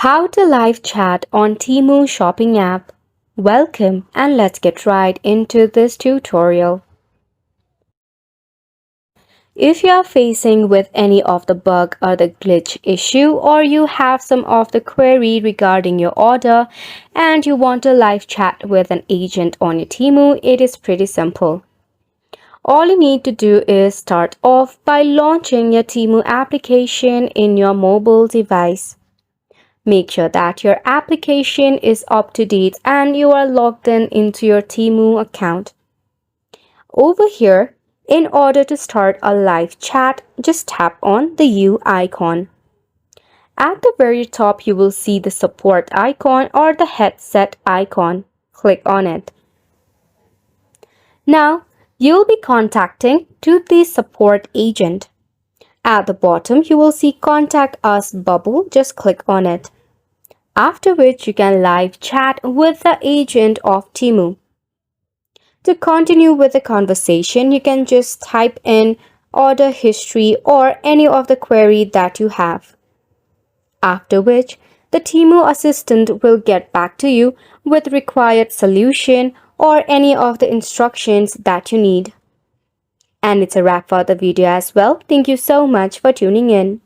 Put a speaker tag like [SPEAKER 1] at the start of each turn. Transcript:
[SPEAKER 1] How to live chat on Temu shopping app. Welcome and let's get right into this tutorial. If you are facing with any of the bug or the glitch issue, or you have some of the query regarding your order and you want to live chat with an agent on your Temu, it is pretty simple. All you need to do is start off by launching your Temu application in your mobile device. Make sure that your application is up to date and you are logged in into your Temu account. Over here, in order to start a live chat, just tap on the U icon. At the very top, you will see the support icon or the headset icon. Click on it. Now, you'll be contacting to the support agent. At the bottom, you will see Contact Us bubble. Just click on it. After which you can live chat with the agent of Temu. To continue with the conversation, you can just type in order history or any of the query that you have. After which, the Temu assistant will get back to you with required solution or any of the instructions that you need. And it's a wrap for the video as well. Thank you so much for tuning in.